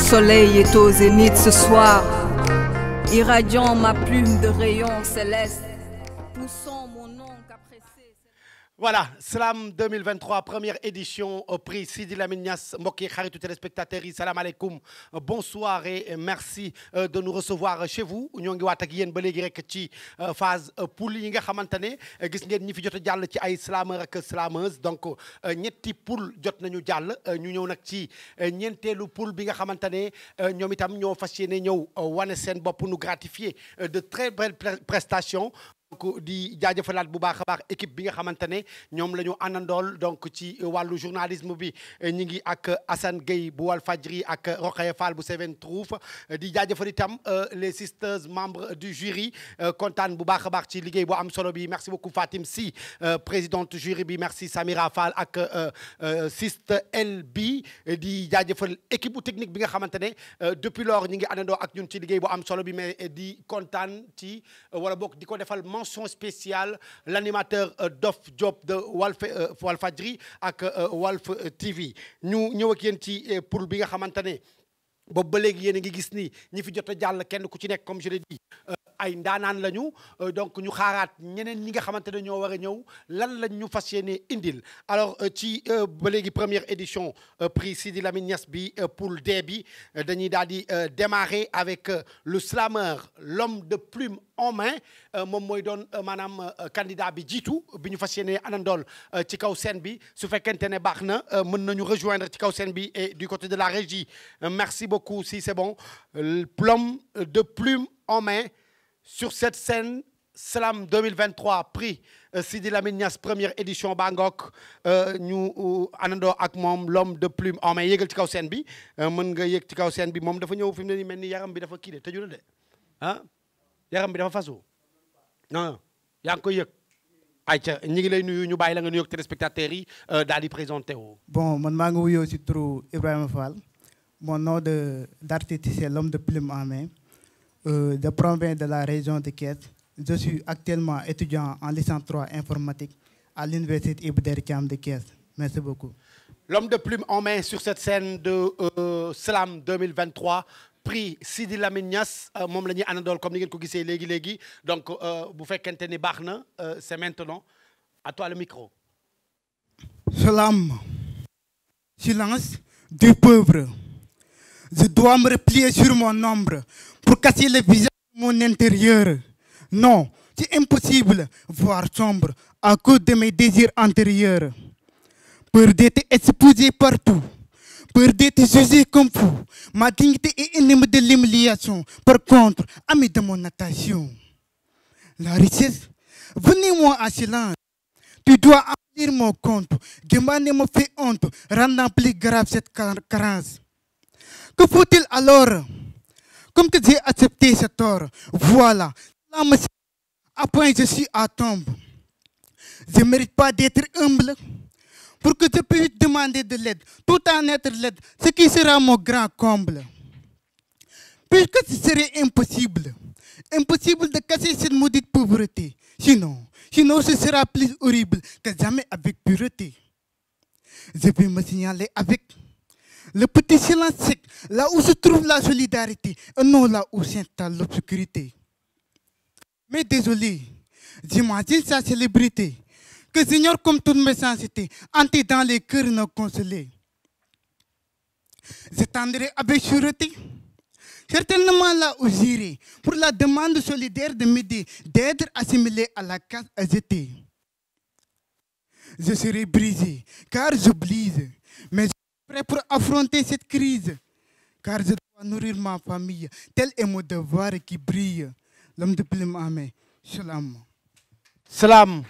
soleil est au zénith ce soir, irradiant ma plume de rayons célestes, poussant mon nom qu'après. Voilà, Slam 2023, première édition au prix Sidi Lamine Niass, mbokk yi xaritu téléspectateurs yi salam aleykum, bonsoir et merci de nous recevoir chez vous. ñoo ngi waat ak yéen ba léegi rek ci phase poule yi nga xamante ne gis ngeen ñi fi jot a jàll ci ay slameur ak slameuse, donc ñetti poule jot nañu jàll, ñu ñëw nag ci ñeenteelu poule bi nga xamante ne ñoom itam ñoo fas yéene ñëw wane seen bopp nu gratifier de très belles prestations. Donc di jaajëfalaat bu baax a baax équipe bi nga xamante ne ñoom la ñu àndandool donc ci wàllu journalisme bi ñi ngi ak Assane Gueye bu Walfadjri ak Rokhaya Fall bu Seven Trouf, di jaajëfal itam les sisters membres du jury, kontaan bu baax a baax ci liggéey bu am solo bi. Merci beaucoup Fatim Sy, présidente jury bi, merci Samira Fall ak Siste LB, di jaajëfal équipe bu technique bi nga xamante ne depuis lors ñi ngi àndandoo ak ñun ci liggéey bu am solo bi, mais di kontaan ci wala bokk di ko defal mention spéciale l'animateur Dof Diop de Walfadjri ak Walf TV. ñu ñëw ak yéen ci poule bi nga xamante ne boobu ba léegi yéen a ngi gis ni ñi fi jot a jàll kenn ku ci nekk comme je l'ai dit ay ndaanaan lañu, donc ñu xaaraat ñeneen ñi nga xamante ne ñoo war a ñëw lan lañ ñu fas yéene indil. Alors ci ba léegi première édition prix Sidi Lamine Niass bi poule D bi dañuy daal di démarrer avec le slameur, l'homme de plume en main, moom mooy doon maanaam candidat bi jiitu bi ñu fas yéene anandool ci kaw scène bi. Su fekkente ne baax na mën nañu rejoindre ci kaw scène bi et du côté de la régie. Merci beaucoup si c'est bon. L'homme de plume en main sur cette scène Slam 2023 prix Sidi Lamine Niass première édition Bangok, ñu àndandoo ak moom l'homme de plume en main. Yéegal ci kaw scène bi, mën nga yéeg ci kaw scène bi. Moom dafa ñëw fi mu ne nii mel ni yaram bi dafa kii de tëju na de ah yaram bi dafa fasu non yaa ngi koy yëg. ayca ñi ngi lay nuyu, ñu bàyyi la nga nuyoog téléspectateurs yi daal di présenté wu. Bon, man maa ngi wuyoo si turu Ibrahima Fall. Mon nom d'artiste c'est l'homme de plume en main. Je provins de la région de Thiès. Je suis actuellement étudiant en licence 3 informatique à l'université Iba Der Thiam de Thiès. Merci beaucoup. L'homme de plume en main sur cette scène de Slam 2023 prix Sidi Lamine Niass, moom la ñuy àndandool comme ni ngeen ko gisee léegi donc bu fekkente ni baax na c'est maintenant à toi le micro. Slam, silence du pauvre. Je dois me replier sur mon ombre pour casser le visage de mon intérieur. Non, c'est impossible, voire sombre, à cause de mes désirs antérieurs. Peur d'être exposé partout, peur d'être jugé comme fou. Ma dignité est ennemie de l'humiliation. Par contre, ami de mon natation. La richesse, venez-moi en silence. Tu dois remplir mon compte. Demander me fait honte, rendant plus grave cette carence. Que faut-il alors? Comme que j'ai accepté ce tort, voilà, à point je suis à tombe. Je ne mérite pas d'être humble pour que je puisse demander de l'aide, tout en être l'aide, ce qui sera mon grand comble. Puisque ce serait impossible de casser cette maudite pauvreté. Sinon ce sera plus horrible que jamais avec pureté. Je vais me signaler avec le petit silence sec, là où se trouve la solidarité, et non là où s'installe l'obscurité. Mais désolé, j'imagine sa célébrité, que j'ignore comme toute méchanceté, entrée dans les cœurs non consolés. J'attendrai avec sûreté, certainement là où j'irai, pour la demande solidaire de m'aider, d'être assimilé à la case à jeter. Je serai brisé, car j'oblige, mais prêt pour affronter cette crise, car je dois nourrir ma famille, tel est mon devoir qui brille. L'homme de plume en main, Slam. Slam,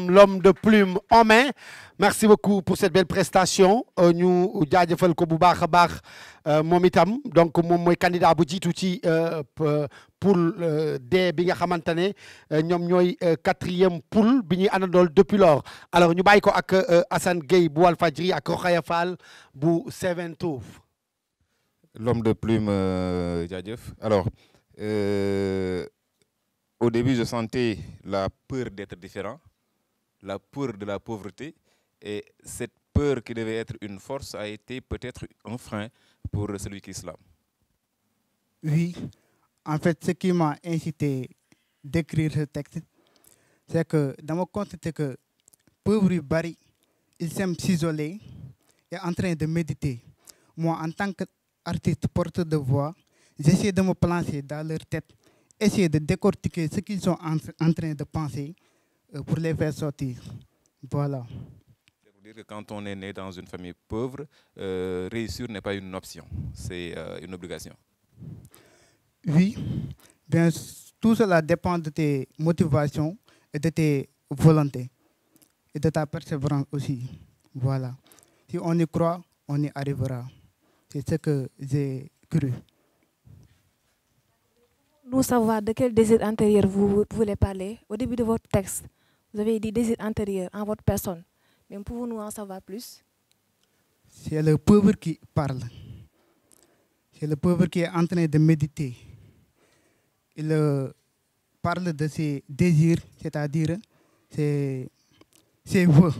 l'homme de plume en main. Merci beaucoup pour cette belle prestation. ñu jaajëfal ko bu baax a baax moom itam, donc moom mooy candidat bu jiitu ci poule D bi nga xamante ne ñoom ñooy 4e poule bi ñuy àndandool depuis lors. Alors ñu bàyyi ko ak Assane Gueye bu Walfadjri ak Rokhaya Fall bu Seven Trouf. L'homme de plume, jaajëf. Alors au début je sentais la peur d'être différent, la peur de la pauvreté, et cette peur qui devait être une force a été peut-être un frein pour celui qui slame. Oui, en fait, ce qui m'a incité d'écrire ce texte, c'est que dans mon compte, c'est que pauvre Barry, il s'aime s'isoler et en train de méditer. Moi, en tant qu'artiste porteur de voix, j'essaie de me placer dans leur tête, essayer de décortiquer ce qu'ils sont en train de penser pour les faire sortir. Voilà. C'est pour dire que quand on est né dans une famille pauvre, réussir n'est pas une option, c'est une obligation. Oui, bien, tout cela dépend de tes motivations et de tes volontés et de ta persévérance aussi. Voilà. Si on y croit, on y arrivera. C'est ce que j'ai cru. Nous savoir de quel désir intérieur vous voulez parler. Au début de votre texte, vous avez dit désir intérieur en votre personne. Mais pouvons-nous en savoir plus? C'est le pauvre qui parle. C'est le pauvre qui est en train de méditer. Il parle de ses désirs, c'est-à-dire ses vœux,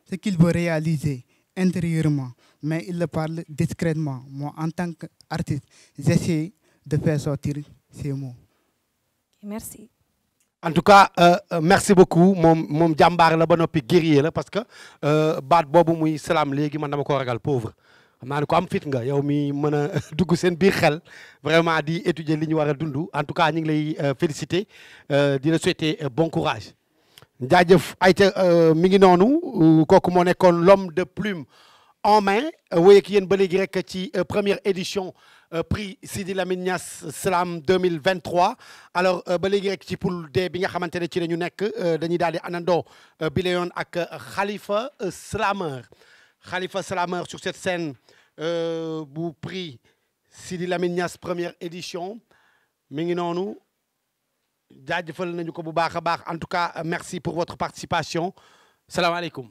ce qu'il veut réaliser intérieurement. Mais il le parle discrètement. Moi, en tant qu'artiste, j'essaie de faire sortir ces mots. Merci. En tout cas merci beaucoup moom jàmbaar la ba noppi guerrier la parce que baat boobu muy salaam léegi man dama ko ragal pauvre xam naa ne ko am fit nga yow mi mën a dugg seen biir xel vraiment di étudier li ñu war a dund en tout cas ñu ngi lay féliciter di la souhaiter bon courage jaajëf ayca mi ngi noonu kooku moo nekkoon l'homme de plume en main wéy ak yéen ba léegi rek ci première édition prix Sidi Lamine Niass Slam 2023 alors ba léegi rek ci poule D bi nga xamante ne ci la ñu nekk dañuy daal di anandoo bi la yoon ak Khalifa Slameur sur cette scène bu prix Sidi Lamine Niass première édition mi ngi noonu jaajëfal nañu ko bu baax a baax en tout cas merci pour votre participation salaamaaleykum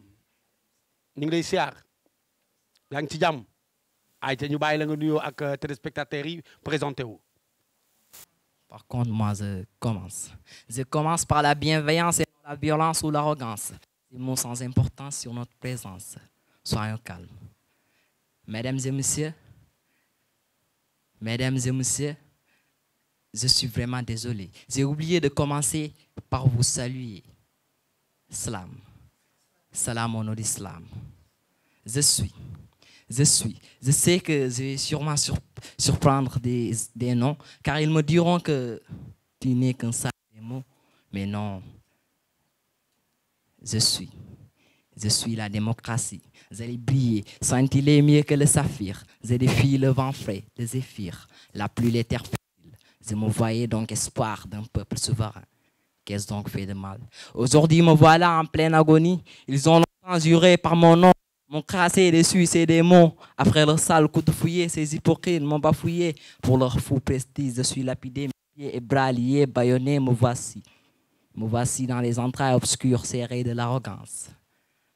ñu ngi lay siyaar yaa ngi ci jàmm ayca ñu bàyyi la nga nuyoo ak téléspectateurs yi présenté wu. Par contre, moi, je commence. Je commence par la bienveillance et non la violence ou l'arrogance. Des mots sans importance sur notre présence. Soyons calmes. Mesdames et messieurs, je suis vraiment désolé. J'ai oublié de commencer par vous saluer. Salam. Salam au nom de l'islam. Je sais que je vais sûrement surprendre des noms, car ils me diront que tu n'es qu'un sac de mots. Mais non, je suis la démocratie. Vous allez briller, scintiller mieux que le saphir. Je défie le vent frais, le zéphyr, la pluie, les terres fertiles. Je me voyais donc espoir d'un peuple souverain. Qu'est-ce donc fait de mal? Aujourd'hui, me voilà en pleine agonie. Ils ont longtemps juré par mon nom. M'ont crassé dessus, c'est des mots. Après leur sale coup de fouillé, ces hypocrites m'ont bafouillé. Pour leur fou prestige, je suis lapidé, mes pieds et bras liés, bâillonnés, me voici. Me voici dans les entrailles obscures, serrées de l'arrogance.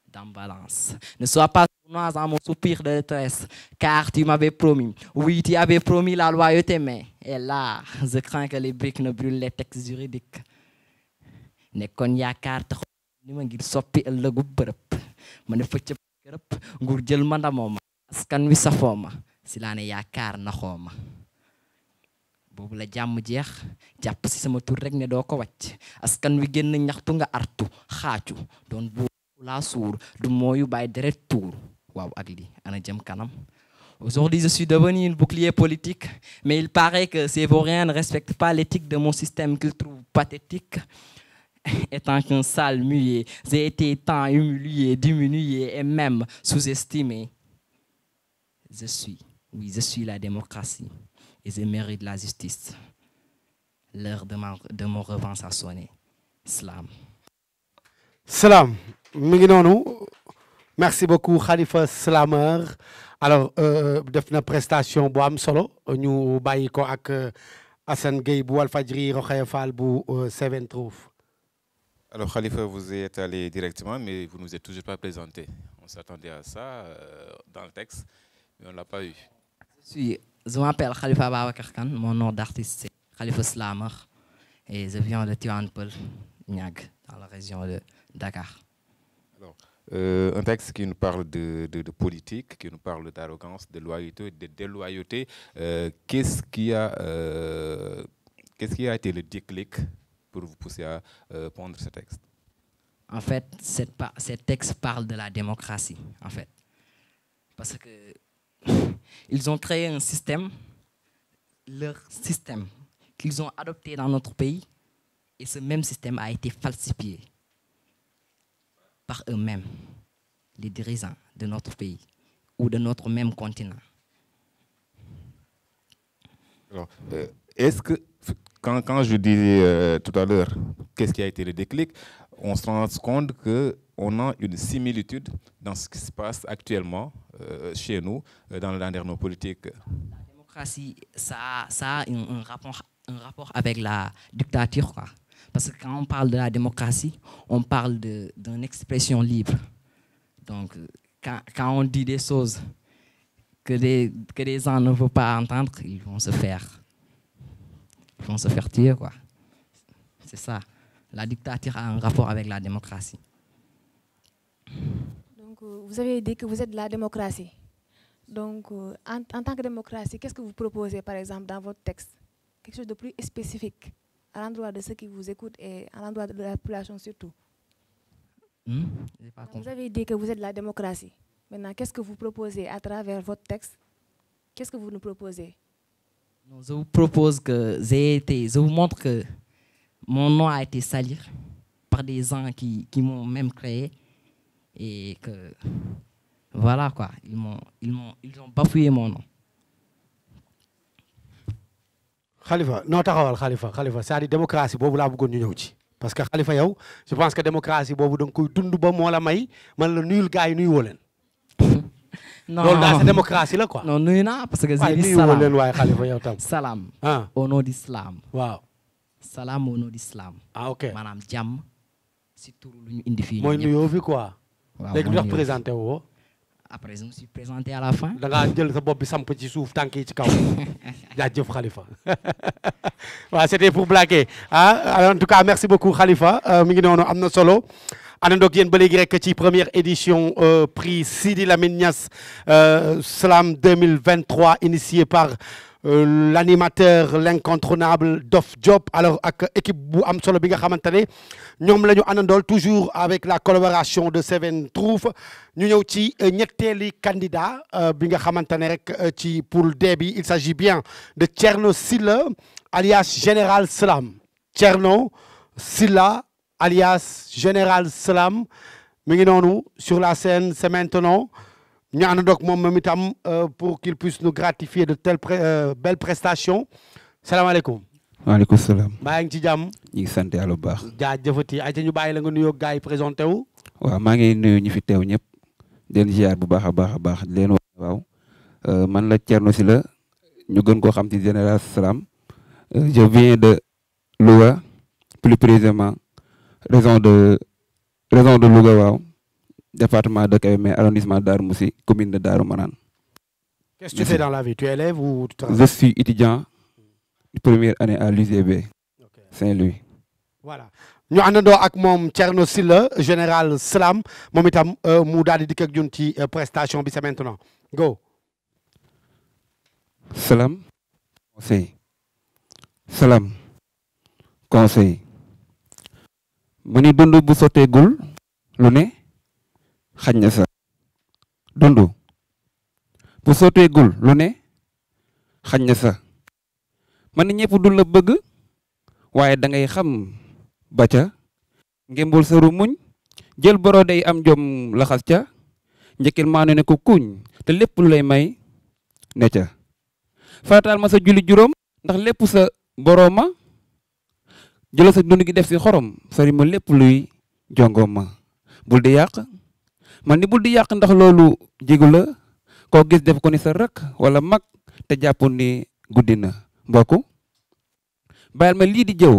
D'imbalance. Ne sois pas sournois dans mon soupir de détresse, car tu m'avais promis. Oui, tu avais promis la loyauté, mais et là, je crains que les briques ne brûlent les textes juridiques. Ne kon yaakaar tax ni ma ngir soppi ëllëgu bërëb ma ne fa ca gërëb nguur jël ma ndamoo ma askan wi safoo ma si laa ne yaakaar naxoo ma boobu la jàmm jeex jàpp si sama tur rek ne doo ko wàcc askan wi génn ñaxtu nga artu xaacu doon bu laa suur du mooyu bàyyi deret tuur waaw ak li ana jëm kanam. Aujourd'hui, je suis devenu un bouclier politique, mais il paraît que ces vauriens ne respectent pas l'éthique de mon système qu'ils trouvent pathétique. Étant qu'un sale muet, j'ai été tant humilié, diminué et même sous-estimé. Je suis la démocratie et je mérite la justice. L'heure de mon revanche a sonné. Salam. Salam. Mi ngi noonu. Merci beaucoup Khalifa Slameur. Alors def na prestation bu am solo ñu bàyyi ko ak Assane Gueye bu Walfadjri Rokhaya Fall bu Seven Truth. Alors Khalifa, vous y êtes allé directement, mais vous ne nous êtes toujours pas présenté. On s'attendait à ça dans le texte, mais on ne l'a pas eu. Je m'appelle Khalifa Babacar Kane, mon nom d'artiste c'est Khalifa Slameur et je viens de Tivaouane Peulh, Niague, dans la région de Dakar. Alors, Un texte qui nous parle de politique, qui nous parle d'arrogance, de loyauté, de déloyauté. Qu'est-ce qui a été le déclic pour vous pousser à pondre ce texte? En fait, ce texte parle de la démocratie, en fait. Parce que ils ont créé un système, leur système, qu'ils ont adopté dans notre pays, et ce même système a été falsifié par eux-mêmes, les dirigeants de notre pays ou de notre même continent. Alors, est-ce que, quand je disais tout à l'heure, qu'est-ce qui a été le déclic, on se rend compte qu'on a une similitude dans ce qui se passe actuellement chez nous, dans le landerneau politique. La démocratie, ça a un rapport avec la dictature, quoi. Parce que quand on parle de la démocratie, on parle d'une expression libre. Donc, quand on dit des choses que les gens ne veulent pas entendre, ils vont se faire tuer, quoi. C'est ça. La dictature a un rapport avec la démocratie. Donc, vous avez dit que vous êtes de la démocratie. Donc, en tant que démocratie, qu'est-ce que vous proposez, par exemple, dans votre texte? Quelque chose de plus spécifique à l'endroit de ceux qui vous écoutent et à l'endroit de la population surtout. Vous avez dit que vous êtes de la démocratie. Maintenant, qu'est-ce que vous proposez à travers votre texte? Qu'est-ce que vous nous proposez? Je vous propose que je vous montre que mon nom a été sali par des gens qui m'ont même créé et que voilà quoi, ils ont bafoué mon nom. Khalifa non taxawal Khalifa c'est-à-dire démocratie boobu laa bëggoon ñu ñëw ci parce que Khalifa yow je pense que démocratie boobu da nga koy dund ba moo la may man la nuyul gars yi nuyu woo leen. Non loolu daal c'est démocratie la quoi. Non nuyu naa parce que j'ai dit nuyu woo leen waaye Khalifa yow tam. Salam. Ah au nom d'islam. waaw. Salam au nom d'islam. Ah ok maanaam jàmm si turu lu ñu indi fii. mooy nuyoo fi quoi. waaw léegi lu tax présenté woo. Après je me suis présenté à la fin. da ngaa jël sa bopp bi samp ci suuf tànk yi ci kaw. jaajëf Khalifa. waaw c'était pour blaguer ah en tout cas merci beaucoup Khalifa mi ngi noonu am na solo. àndandoog yéen ba léegi rek ci première édition prix Sidi Lamine Niass Slam 2023 initié par l'animateur l'incontournable Dof Diop alors ak équipe bu am solo bi nga xamante ne ñoom la ñu àndandool toujours avec la collaboration de Seven Trouf ñu ñëw ci ñetteeli candidat bi nga xamante ne rek ci poule D bi il s'agit bien de Thierno Sylla alias Général Slam. Thierno Sylla alias Général Slam mi ngi noonu sur la scène c'est maintenant ñu àndandoog moom itam pour qu'il puisse nous gratifier de telles belles prestations salaamaaleykum. waaleykum salaam. maa ngi ci jàmm. ñu ngi sant yàlla bu baax. jaajëfati ay ñu bàyyi la nga nuyoo gars yi présenté wu. waaw maa ngi nuyu ñu fi teew ñëpp di leen ziar bu baax a baax a baax di leen wax waaw man la Thierno Sylla ñu gën koo xam ci Général Slam je viens de Louga plus précisément région de Louga waaw département de Kébémer arrondissement Darou Moussi commune de Darou Manane. Qu'est-ce que tu fais dans la vie? Tu es élève ou tu travailles? Je suis étudiant de première année à l'UCB Saint-Louis. Voilà ñu àndandoo ak moom Thierno Sylla Général Slam moom itam mu daal di dikk ak ñun ci prestation bi c'est maintenant go. Salam conseil. Salam conseil. mu ni dund bu sotteegul lu ne xañ na sa dund bu sotteegul lu ne xañ na sa man ñëpp du la bëgg waaye da ngay xam ba ca ngembul sa ru muñ jël boro day am jom laxas ca njëkkil maa ne ko kuñ te lépp lu lay may ne ca farataal ma sa julli juróom ndax lépp sa borooma jëla sa dund gi def si xorom sori ma lépp luy jongoom ma bul di yàq man ni bul di yàq ndax loolu jigu la koo gis def ko ni sa rak wala mag te jàpp ni guddi na mbokku bàyyil ma lii di jëw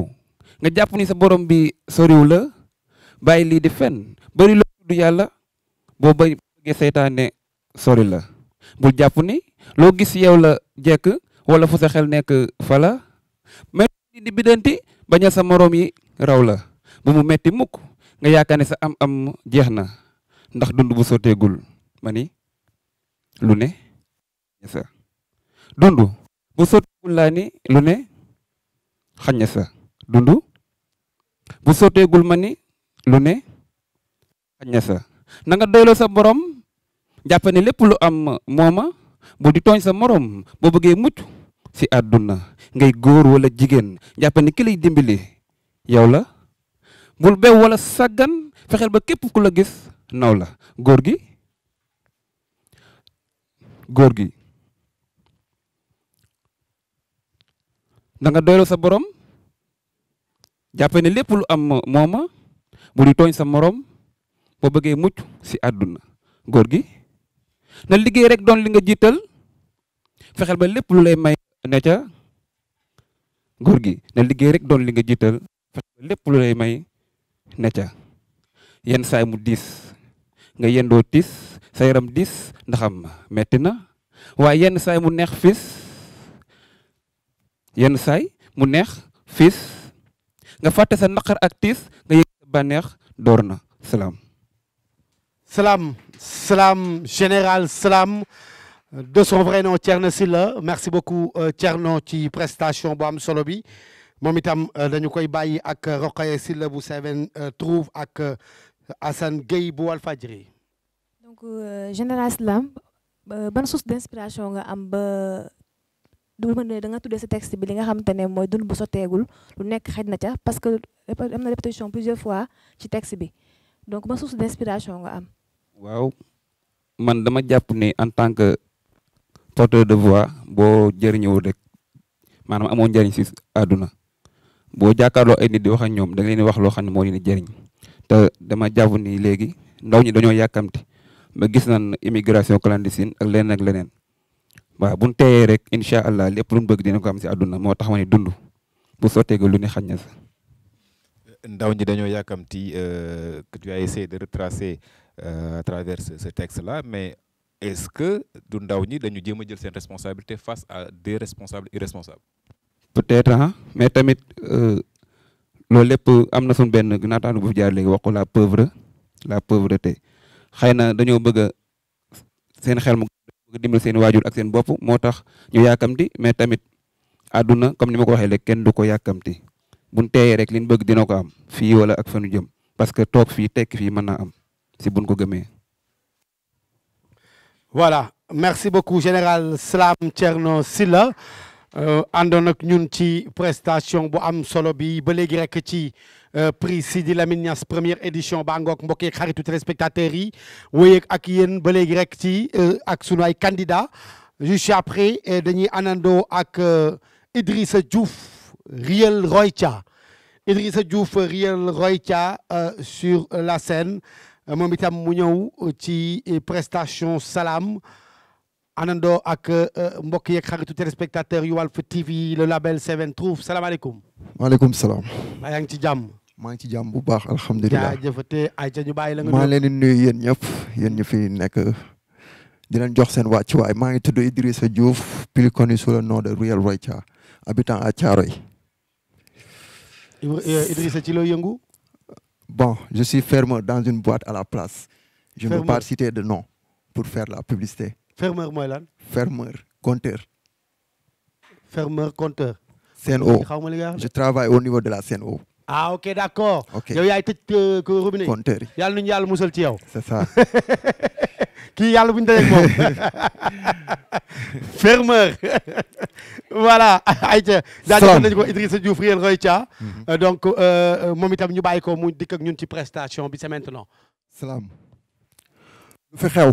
nga jàpp ni sa borom bi soriw la bàyyi lii di fen bari la du yàlla boo bëggee seytaane sori la bul jàpp ni loo gis yow la jekk wala fu sa xel nekk fala mais di bidanti bañal sa morom yi raw la bu mu metti mukk nga yaakaar ne sa am jeex na ndax dund bu sotteegul ma ni lu ne sa dund bu sotteegul laa ni lu ne xañ na sa dund bu sotteegul ma ni lu ne xañ na sa na nga doyloo sa borom jàpp ne lépp lu am mooma bu di tooñ sa morom boo bëggee mucc si àdduna ngay góor wala jigéen jàpp ne ki lay dimbali yow la bul bew wala sàggan fexeel ba képp ku la gis naw la góor gi da nga doyloo sa borom jàpp ne lépp lu am mooma bu di tooñ sa morom boo bëggee mucc si àdduna góor gi na liggéey rek doon li nga jiital fexeel ba lépp lu lay may ne ca góor gi na liggéey rek doon li nga jiital fexeel ba lépp lu lay may ne ca yenn saay mu diis nga yendoo tiis sa yaram diis ndaxam metti na waaye yenn saay mu neex fiis nga fàtte sa naqar ak tiis nga yëg sa bànneex door na salaam. Salam général Salam de son vrai nom Thierno Sylla merci beaucoup Thierno ci prestation bu am solo bi moom itam dañu koy bàyyi ak Rokhaya Sylla bu Seven Trouve ak Assane Gueye bu Walfadjri. donc général Salam ban source d'inspiration nga am ba du mën ne da nga tuddee sa texte bi li nga xamante ne mooy dund bu sotteegul lu nekk xëj na ca parce que am na répétition plusieurs fois ci texte bi donc ban source d'inspiration nga am. waaw man dama jàpp ne en tant que porteur de voix boo jëriñoo rek maanaam amoo njëriñ si àdduna boo jàkkaarloo ay nit di wax ak ñoom da nga leen di wax loo xam ne moo leen di jëriñ te dama jàpp ni léegi ndaw ñi dañoo yàkkamti ba gis nañ immigration clandestine ak leneen ak leneen waaw bu ñu teeyee rek incha allah lépp lu ñu bëgg dina ko am si àdduna moo tax ma ne dund bu sotteegul lu ne xañ na sa. ndaw ñi dañoo yàkkamti que tu as essayé de retracer à travers ce texte-là mais est-ce que du ndaw ñi dañu jéem a jël seen responsabilité face à des responsables irresponsables. peut-être mais tamit loolu lépp am na suñu benn naataanu bu fi jaar léegi wax ko la pauvreté xëy na dañoo bëgg a seen xel mu bëgg dimbali seen waajur ak seen bopp moo tax ñu yàkkamti mais tamit àdduna comme ni ma ko waxee léegi kenn du ko yàkkamti buñ teeyee rek liñ bëgg dina ko am fii wala ak fa nu jëm parce que toog fii tekk fii mën naa am si buñ ko gëmee. voilà merci beaucoup général Salam Thierno Sylla àndoon ak ñun ci prestation bu am solo bi ba léegi rek ci prix Sidi Lamine Niass première édition ba ngoog mbokk yeeg xaritu téléspectateurs yi wéyeeg ak yéen ba léegi rek ci ak sunu ay candidats juste après dañuy àndandoo ak Idrissa Diouf Riel Roytia Idrissa Diouf Riel Roytia sur la scène moom itam mu ñëw ci prestation Salam àndandoo ak mbokk yeeg xaritu téléspectateur yu Walf TV le label Seven Trouve salaamaaleykum. maaleykum salaam. yaa ngi ci jàmm. maa ngi ci jàmm bu baax alhamdulilah. jaajëfate ayca ñu bàyyi la nga. maa leen di nuyu yéen ñëpp yéen ñu fi nekk di leen jox seen wàccuwaay maa ngi tudd Idrissa Diouf plus connu sous le nom de Riel Roytia habitant à Thiaroye. Idrissa ci loo yëngu. Bon, je suis fermeur dans une boîte à la place. Je ne peux pas citer de nom pour faire la publicité. Fermeur mooy lan. Fermeur, compteur. Fermeur, compteur. CNO. Je travaille au niveau de la CNO. ah ok d'accord. ok yow yaay tëj ko robinet. compteur yi. yàlla nañu yàlla musal ci yow. c'est ça. kii yàlla bu ñu dajeeg moom. Fermeur. voilà ayca. jaajëfal nañu ko Idrissa Diouf Riel Roytia. donc moom itam ñu bàyyi ko mu dikk ak ñun ci prestation bi c'est maintenant. salaam. lu fi xew.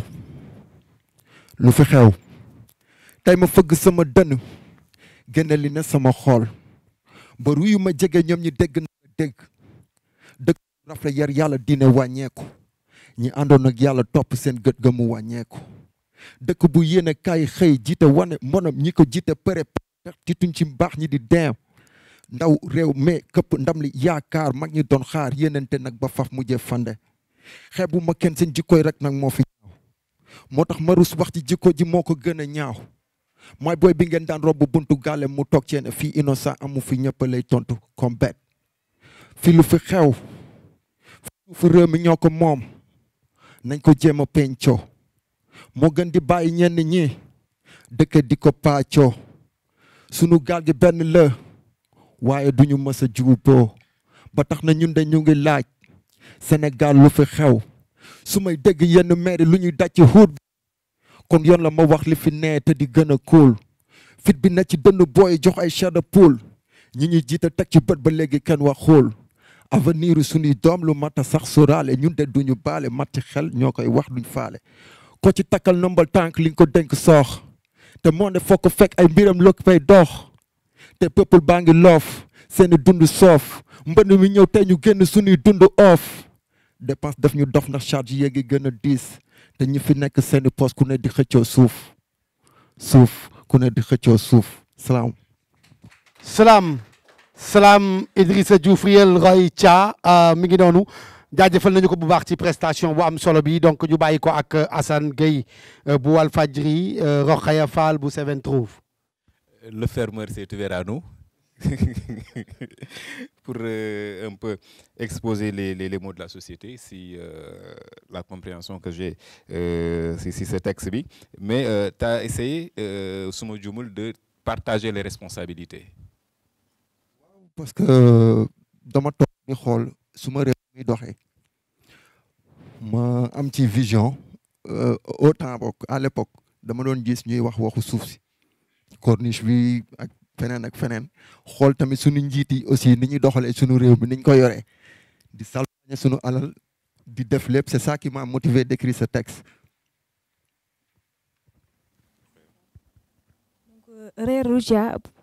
lu fi xew. tey ma fëgg sama dënn. génne li na sama xool. ba ruyu ma jege ñoom ñi dégg na dégg. dëgg rafle yar yàlla dina wàññeeku. ñi àndoon ak yàlla topp seen gët ga mu wàññeeku. dëkk bu yéene kaay xëy jiite wane mbonam ñi ko jiite pare tituñ ci mbaax ñi di deem ndaw réew mais këpp ndam li yaakaar mag ñi doon xaar yéenante nag ba faf mujjee fande xeebu ma kenn seen jikkoy rek nag moo fi ñaaw moo tax ma rus wax ci jikko ji moo ko gën a ñaaw mooy booy bi ngeen daan robb buntu gaale mu toog ceene fii innocent amu fi ñëpp lay tontu comme bête fii lu fi xew fi réew mi ñoo ko moom nañ ko jéem a pencoo moo gën di bàyyi ñenn ñi dëkk di ko paccoo sunu gaal gi benn la waaye duñu mës a juuboo ba tax na ñun de ñu ngi laaj Sénégal lu fi xew su may dégg yenn maire lu ñuy daj ci xuut kon yoon la ma wax li fi nee te di gën a cool fit bi na ci dënn booy jox ay chair de poule ñi ñuy jiite teg ci bët ba léegi kenn wax xool avenir suñuy doom lu mat a sax sóoraale ñun de duñu baale mat ci xel ñoo koy wax duñ faale ko ci takkal nombal tànk li nga ko dénk soox te moo ne foo ko fekk ay mbiram loo fay dox te peuple baa ngi loof seeni dund soof mbënd mi ñëw tey ñu génn suñuy dund oof dépense def ñu dof ndax charge yéegi gën a diis te ñi fi nekk seeni poste ku ne di xëccoo suuf ku ne di xëccoo suuf salaam Idrissa Diouf Riel Roy Cha mi ngi noonu jaajëfal nañu ko bu baax ci prestation bu am solo bi donc ñu bàyyi ko ak Assane Gueye bu Walfadjri Rokhaya Fall bu Seven Trouve. Le fermeur s'est ouvert à nous pour un peu exposer les mots de la société, si la compréhension que j'ai si ce texte bi mais tu as essayé suma jumul de partager les responsabilités. Parce que dama toog ni xool su ma réew mi doxee ma am ci vision au temps bokk à l'époque dama doon gis ñuy wax waxu suuf si corniche bi ak feneen xool tamit suñu njiit yi aussi ni ñuy doxalee suñu réew mi ni ñu ko yoree di salvañe suñu alal di def lépp c'est ça qui m'a motivé d'écrire ce texte.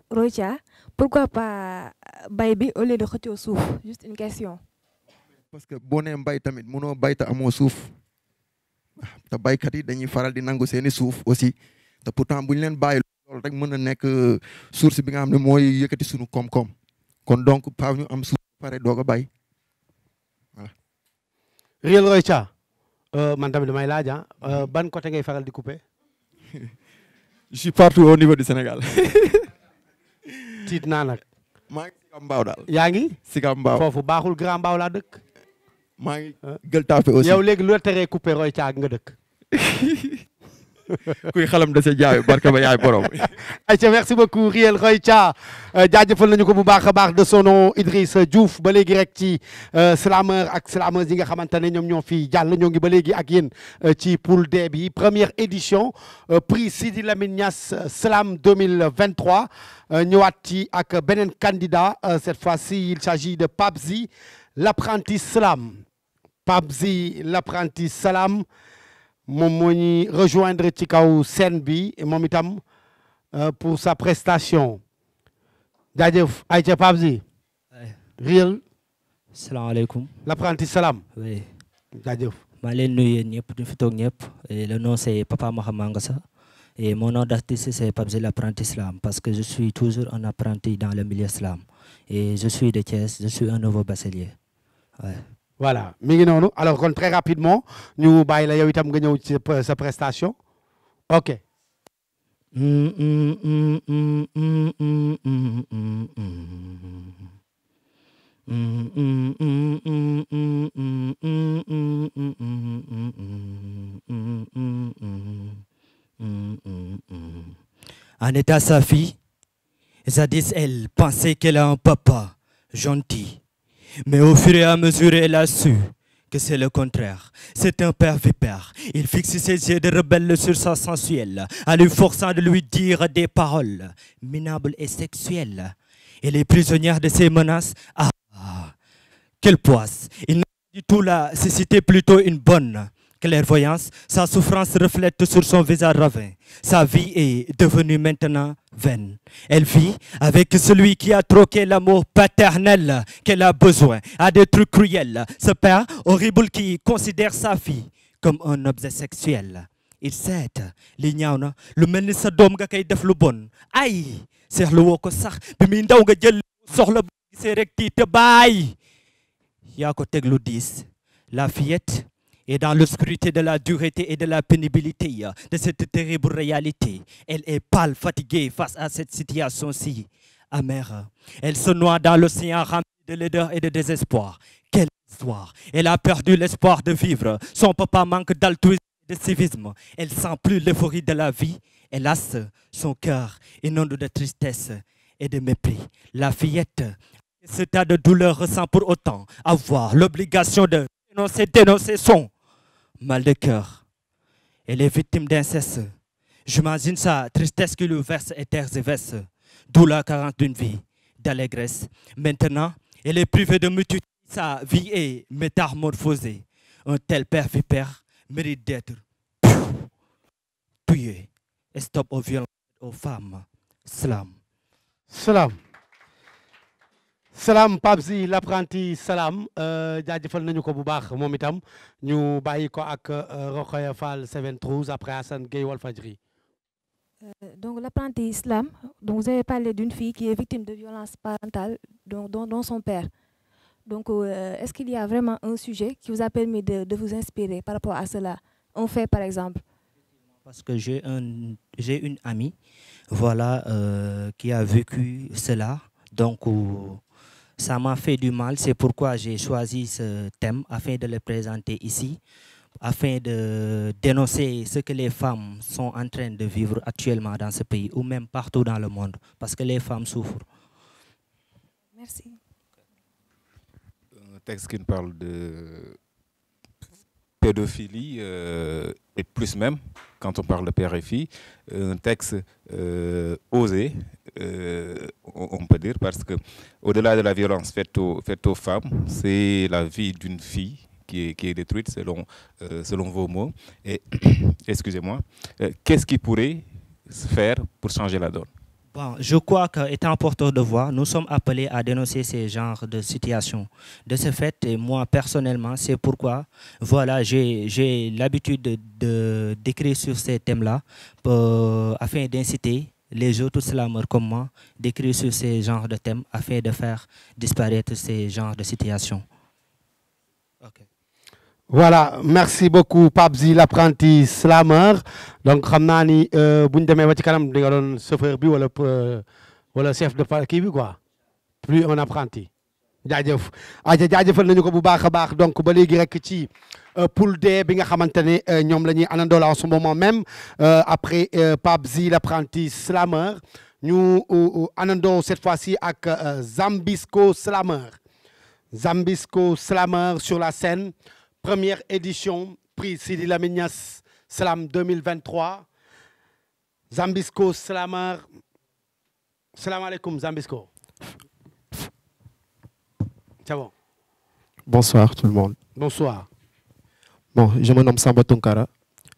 Rocha, pourquoi pas bay bi au lieu de xëccoo suuf? Juste une question. Parce que boo nee mbay tamit mënoo bay te amoo suuf te baykat yi dañuy faral di nangu seeni suuf aussi te pourtant bu ñu leen bàyyi loolu rek mën na nekk source bi nga xam ne mooy yëkkati suñu koom-koom kon donc pas ñu am suuf pare doog a bay voilà. Riel Roy Cha man tamit damay laaj ban côté ngay faral di couper. Je suis partout au niveau du Sénégal. tiit naa nag. maa ngi Sicap Mbao daal. yaa ngi. Sicap Mbao foofu baaxul Grand Mbao laa dëkk. maa ngi Gueule Tapée aussi. yow léegi lu la teree couper Roy Cha nga dëkk. kuy xalam da sa jaay barka ba yaay borom. ayca merci beaucoup Riel Roy Cha jaajëfal nañu ko bu baax a baax de son nom Idrissa Diouf ba léegi rek ci slameur ak slameuse yi nga xamante ne ñoom ñoo fi jàll ñoo ngi ba léegi ak yéen ci pool D bi première édition prix Sidi Lamine Niass Slam 2023 ñëwaat ci ak beneen candidat cette fois-ci il s'agit de Pabzi l'apprenti slam Pabzi l'apprenti slam moom moo ñu rejoindre ci kaw scène bi moom itam pour sa prestation jaajëf ayca Pabzi Riel salaamaaleykum l'apprenti salam oui jaajëf maa leen nuyu yéen ñëpp ñu fi toog ñëpp le nom c'est Papa Mahama Ngassa et mon nom d'artiste c'est Pabzi l'apprenti slam parce que je suis toujours un apprenti dans le milieu slam et je suis de Thiès je suis un nouveau bachelier ouais. Voilà mi ngi noonu alors kon très rapidement ñu bàyyi la yow itam nga ñëw ci sa prestation ok. Aneta sa fille, jadis elle pensait qu'elle a un papa gentil. Mais au fur et à mesure, elle a su que c'est le contraire. C'est un père vipère. Il fixe ses yeux de rebelle sur sa sensuelle, en lui forçant de lui dire des paroles minables et sexuelles. Elle est prisonnière de ses menaces. Ah, quelle poisse! Il n'a pas du tout la cécité, plutôt une bonne clairvoyance. Sa souffrance reflète sur son visage ravin. Sa vie est devenue maintenant vaine. Elle vit avec celui qui a troqué l'amour paternel qu'elle a besoin à des trucs cruels. Ce père horrible qui considère sa fille comme un objet sexuel. Il sait li ñaaw na lu mel ni sa doom nga koy def lu bon ay seexlu woo ko sax bi muy ndaw nga jël soxla bu gisee rek tiit baay yaa ko teg lu diis. La fillette et dans l'obscurité de la dureté et de la pénibilité de cette terrible réalité, elle est pâle, fatiguée face à cette situation si amère. Elle se noie dans l'océan rempli de laideur et de désespoir. Quelle d'histoire. Elle a perdu l'espoir de vivre. Son papa manque d'altruisme et de civisme. Elle sent plus l'euphorie de la vie. Hélas, son cœur inonde de tristesse et de mépris. La fillette, ce tas de douleur, ressent pour autant avoir l'obligation de dénoncer son mal de cœur. Elle est victime d'inceste. J'imagine sa tristesse qui lui verse et tergiverse, d'où la carence d'une vie d'allégresse. Maintenant, elle est privée de mutualité. Sa vie est métamorphosée. Un tel père vipère mérite d'être tué. Et stop aux violences aux femmes. Salam. Salam. Salam Pabzi l'apprenti Salam jaajëfal nañu ko bu baax moom itam ñu bàyyi ko ak Rokhaya Fall Seven Trousse après Hassan Gueye Walfadjri. Donc l'apprenti Islam, donc vous avez parlé d'une fille qui est victime de violences parentales dont son père. Donc est-ce qu'il y a vraiment un sujet qui vous a permis de vous inspirer par rapport à cela? Un fait par exemple? Parce que j'ai une amie voilà, qui a vécu cela. Donc ça m'a fait du mal. C'est pourquoi j'ai choisi ce thème afin de le présenter ici, afin de dénoncer ce que les femmes sont en train de vivre actuellement dans ce pays ou même partout dans le monde, parce que les femmes souffrent. Merci. Un texte qui nous parle de pédophilie et plus même, quand on parle de père et fille, un texte osé, on peut dire, parce que au-delà de la violence faite aux femmes, c'est la vie d'une fille qui est détruite selon vos mots. Et excusez-moi, qu'est-ce qui pourrait se faire pour changer la donne? Bon, je crois qu'étant porteur de voix, nous sommes appelés à dénoncer ces genres de situations. De ce fait, moi personnellement, c'est pourquoi voilà, j'ai l'habitude d'écrire sur ces thèmes-là afin d'inciter les autres slameurs comme moi d'écrire sur ces genres de thèmes afin de faire disparaître ces genres de situations. Okay. Voilà, merci beaucoup Pabzi l'apprenti slammer. Donc xam naa ni bu ñu demee ba ci kanam di nga doon chauffeur bi wala chef de kii bi quoi, plus un apprenti. jaajëf jaajëfal nañu ko bu baax a baax. Donc ba léegi rek ci poule D bi nga xamante ne ñoom la ñuy àndandoo en ce moment même après Pabzi l'apprenti slammer ñu àndandoo cette fois-ci ak Zambisco slammer. Zambisco slammer sur la scène. Première édition, prix Sidi Lamine Niasse Slam 2023. Zambisco Slammer. Salam alaikum Zambisco. C'est bon. Bonsoir tout le monde. Bonsoir. Bon, je me nomme Samba Tunkara.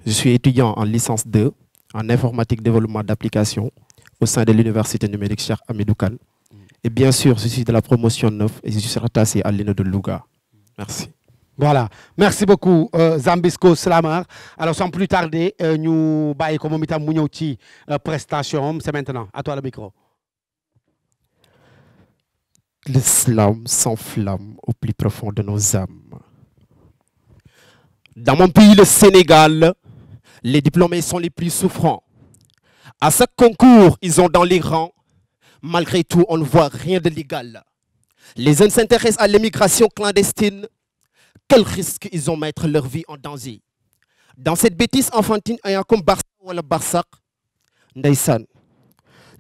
Je suis étudiant en licence 2 en informatique développement d'application au sein de l'université numérique Cheikh Hamidou Kane. Et bien sûr, je suis de la promotion 9 et je suis rattaché à l'INE de Louga. Merci. Voilà, merci beaucoup Zambisco Slammer. Alors sans plus tarder, ñu bàyyi ko moom itam mu ñëw ci prestation. C'est maintenant, à toi le micro. L'islam s'enflamme au plus profond de nos âmes. Dans mon pays, le Sénégal, les diplômés sont les plus souffrants. À ce concours, ils ont dans les rangs. Malgré tout, on ne voit rien de légal. Les jeunes s'intéressent à l'immigration clandestine. Quel risque ils ont mettre leur vie en danger. Dans cette bêtise enfantine ayant comme Barça ou le Barsac, Ndeyssan,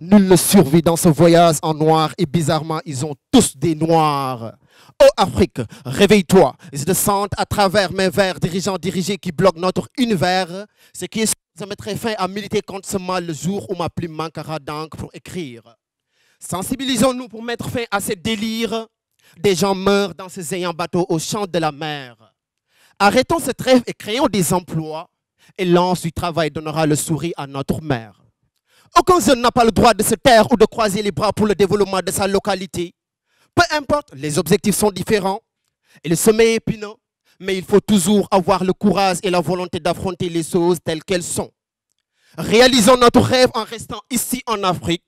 nul ne survit dans ce voyage en noir et bizarrement, ils ont tous des noirs. Oh Afrique, réveille-toi. Je te sens à travers mes vers dirigés qui bloquent notre univers. Ce qui est sûr, je mettrai fin à militer contre ce mal le jour où ma plume manquera d'encre pour écrire. Sensibilisons-nous pour mettre fin à ces délires. Des gens meurent dans ces ayants bateaux au champ de la mer. Arrêtons cette rêve et créons des emplois. Et lance du travail donnera le sourire à notre mère. Aucun jeune n'a pas le droit de se taire ou de croiser les bras pour le développement de sa localité. Peu importe, les objectifs sont différents et le sommet est épineux. Mais il faut toujours avoir le courage et la volonté d'affronter les choses telles qu'elles sont. Réalisons notre rêve en restant ici en Afrique.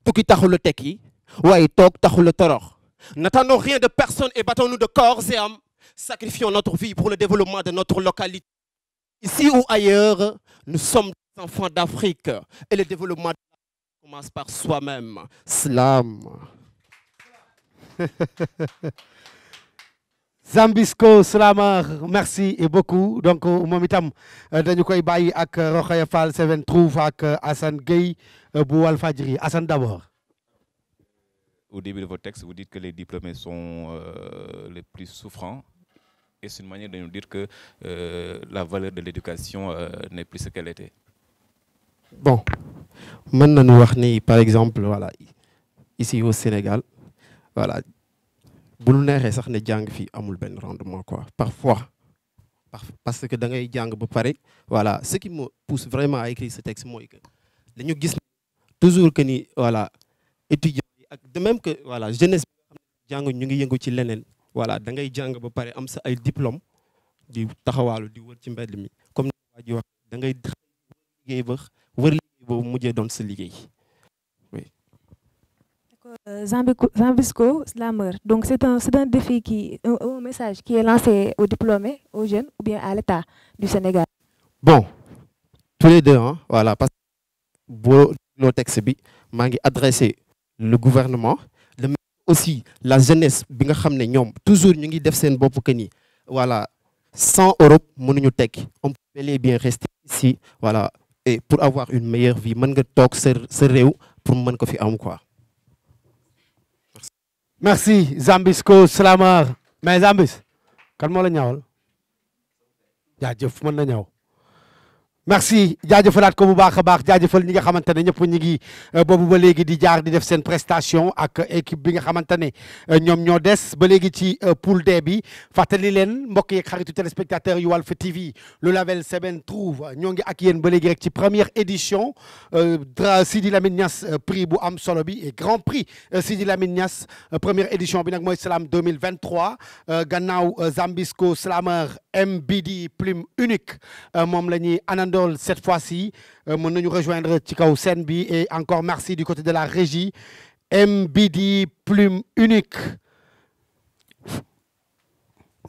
Tuki taxul le tekki, waaye toog taxul le torox. N'attendons rien de personne et battons-nous de corps et âme. Sacrifions notre vie pour le développement de notre localité. Ici ou ailleurs, nous sommes des enfants d'Afrique et le développement commence par soi-même. Slam. Zambisco Slammer merci et beaucoup donc moom itam dañu koy bàyyi ak Rokhaya Fall Seven Trouve ak Assane Gueye bu Walfadjri. Assane d'abord. Au début de votre texte, vous dites que les diplômés sont les plus souffrants. Et c'est une manière de nous dire que la valeur de l'éducation n'est plus ce qu'elle était. Bon, maintenant, par exemple, voilà, ici au Sénégal, voilà, bu ñu neexee sax ne jàng fii amul benn rendement quoi. Parfois, parce que da ngay jàng ba pare, voilà, ce qui me pousse vraiment à écrire ce texte mooy que dañu gis toujours que ni voilà étudiants yi ak de même que voilà jeunesse bi jàng ñu ngi yëngu ci leneen. Voilà da ngay jàng ba pare am sa ay diplôme di taxawaalu di wër ci mbedd mi comme ni waa ji wax da ngay liggéey ba wër liggéey boobu mujjee doon sa liggéey. Oui. Zambisco Slammer, donc c'est un défi un message qui est lancé aux diplômés, aux jeunes ou bien à l'État du Sénégal. Bon, tous les deux hein, voilà parce que le texte bi maa ngi adressé le gouvernement. Aussi la jeunesse bi nga xam ne ñoom toujours ñu ngi def seen bopp que ni voilà sans Europe mënuñu tekki on peut bel et bien rester ici voilà et pour avoir une meilleure vie mën nga toog sa réew pour mën ko fi am quoi. Merci Zambisco Slammer mais Zambis kan moo la ñaawal jaajëf mën na ñaaw. Merci jaajëfalaat ko bu baax a baax jaajëfal ñi nga xamante ne ñëpp ñi ngi boobu ba léegi di jaar di def seen prestation ak équipe bi nga xamante ne ñoom ñoo des ba léegi ci pool D bi fàttali leen mbokk yeeg xaritu téléspectateurs yu Walf TV le label Seven Trouve ñoo ngi ak yéen ba léegi rek ci première édition Sidi Lamine Niass prix bu am solo bi et grand prix Sidi Lamine Niass première édition bi nag mooy Slam 2023 gannaaw Zambisco Slammer MBD plume unique moom la ñuy anandoo cette fois-ci mën nañu rejoindre ci kaw scène bi et encore merci du côté de la régie MBD plume unique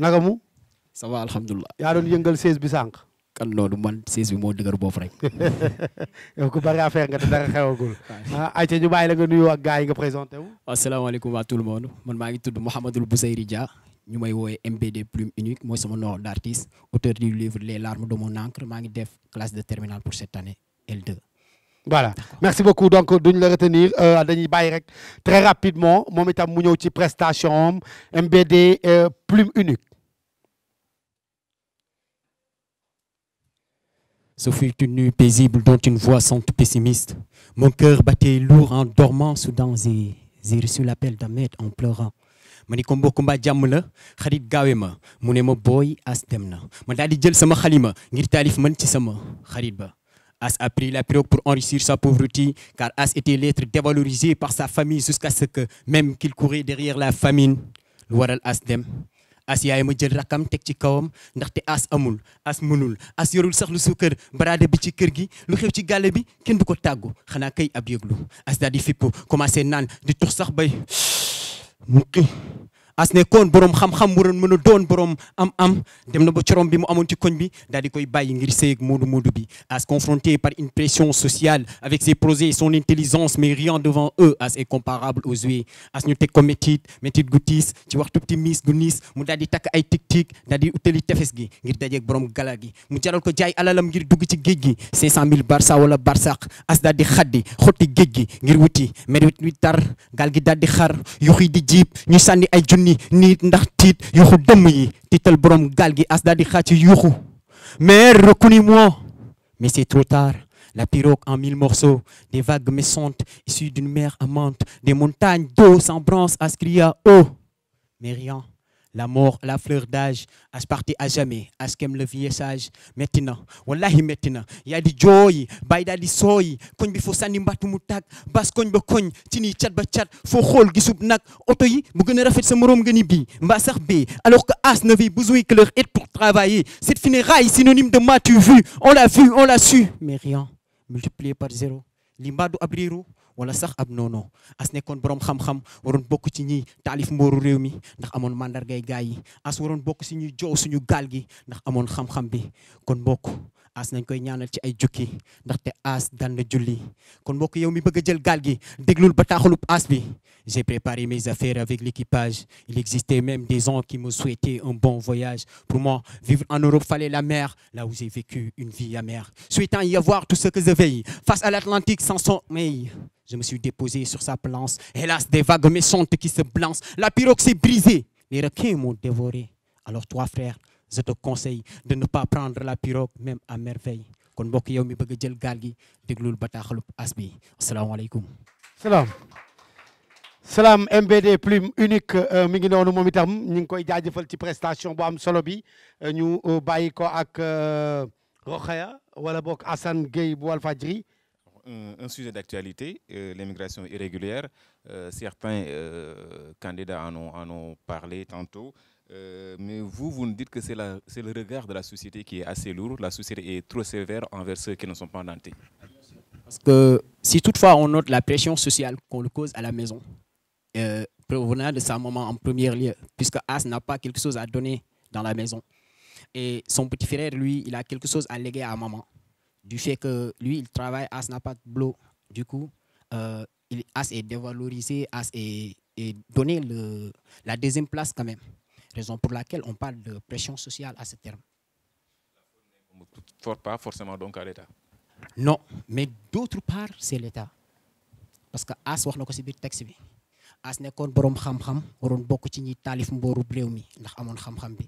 naka mu ça va alhamdulilah yaa doon yëngal 16 bi sànq kan loolu man 16 bi moo dëgër boofu rek yow ku bari affaire nga te dara xewagul ayca ñu bàyyi la nga nuyoo ak gars yi nga présenté wu asalaamaaleykum à tout le monde man maa ngi tudd Mouhamadoul Bousayri Dia ñu may woowe MBD plume unique mooy sama nom d'artiste auteur du livre Les larmes de mon encre maa ngi def classe de terminale pour cette année L2. Voilà merci beaucoup donc duñ la retenir dañuy bàyyi rek très rapidement moom itam mu ñëw ci prestation MBD plume unique. Ce fut une nuit paisible dont une voix sente pessimiste. Mon cœur battait lourd en dormant. Soudain j'ai reçu l'appel d'Ahmed en pleurant. ma ni ko mbokk mbaa jàmm la xarit gaawe ma mu ne ma booy as dem na ma daal di jël sama xalima ngir taalif man ci sama xarit ba. As a pris la pirogue pour enrichir sa pauvreté car As était l'être dévalorisé par sa famille jusqu'à ce que même qu'il courait derrière la famine lu waral As dem. As yaay ma jël rakam teg ci kawam ndaxte As amul As mënul As yorul sax lu suukar baraade bi ci kër gi lu xew ci gàlle bi kenn du ko tàggu xanaa kay ab yëglu As daal di fipp commencé naan di tux sax bay mukki As nekkoon borom xam-xam waroon mën a doon borom am dem na ba corom bi mu amoon ci koñ bi daal di koy bàyyi ngir sëy ak moodu bi As confronté par une pression sociale avec ses projets et son intelligence mais rien devant eux As est comparable aux jouets As ñu teg ko métit gu tiis ci waxtu timis gu niis mu daal di takk ay tik daal di utali tefes gi ngir dajeeg borom gala gi mu jaral ko jaay alalam ngir dugg ci géej gi 500 000 barça wala barsaq As daal di xaddi xotti géej gi ngir wuti mérite wi tar gaal gi daal di xar yuxi di jiib ñu sànni ay nit ndax tiit yuxu dëmm yi tiital borom gaal gi As daal di xàcc yuxu mère reconnais-moi mais c'est trop tard la pirogue en 1000 morceaux des vagues messantes issues d'une mer amante des montagnes d'eau s'embrassent As cria oh mais rien la mort la fleur d'âge As parti à jamais As kem le vieillissage metti na wallahi metti na yaa di jooyi bàyyi daal di sooyi koñ bi foo sànni mbattu mu tàgg bas koñ ba koñ ci nii cat ba cat foo xool gisub nag oto yi bu gën a rafet sa moroom nga ni bii mbaa sax bee alors que As n'avait besoin que leur aide pour travailler cette funéraille synonyme de m'as-tu vu on l'a su mais rien multiplié par 0 li mbaa du ab riiru wala sax ab noono As nekkoon borom xam-xam waroon bokk ci ñi taalif mbooru réew mi ndax amoon mandargay gaay yi As waroon bokk si ñuy joow suñu gaal gi ndax amoon xam-xam bi kon bokk As nañ koy ñaanal ci ay jukki ndaxte As daan na julli kon mbokk yow mi bëgg a jël gaal gi déglul bataaxalub As bi. J'ai préparé mes affaires avec l'équipage. Il existait même des gens qui me souhaitaient un bon voyage. Pour moi, vivre en Europe fallait la mer, là où j'ai vécu une vie amère. Souhaitant y avoir tout ce que je veille, face à l'Atlantique sans sommeil. Je me suis déposé sur sa planche. Hélas, des vagues méchantes qui se blancent. La pirogue s'est brisée. Les requins m'ont dévoré. Alors toi, frère, je te conseille de ne pas prendre la pirogue, même à merveille. Kon mbokk yow mi bëgg jël gaal gi déglul bataaxalub As bi. Asalaamaaleykum. Salaam. Salam MBD plume unique mi ngi noonu moom itam ñu ngi koy jaajëfal ci prestation bu am solo bi ñu bàyyi ko ak Rokhaya wala boog Assane Gueye bu Walfadjri. Un sujet d'actualité, l'immigration irrégulière. Certains candidats en ont parlé tantôt. Mais vous nous dites que c'est le regard de la société qui est assez lourd. La société est trop sévère envers ceux qui ne sont pas nantis. Parce que si toutefois on note la pression sociale qu'on le cause à la maison, provenant de sa maman en premier lieu, puisque As n'a pas quelque chose à donner dans la maison. Et son petit frère, lui, il a quelque chose à léguer à maman. Du fait que lui, il travaille, As n'a pas de boulot. Du coup, As est dévalorisé, As est donné la deuxième place quand même. Raison pour laquelle on parle de pression sociale à ce terme. Pas forcément donc à l'État. Non, mais d'autre part, c'est l'État. Parce que As wax na ko ci biir texte bi. As nekkoon borom xam-xam waroon bokk ci ñi taalif mboorub réew mi ndax amoon xam-xam bi.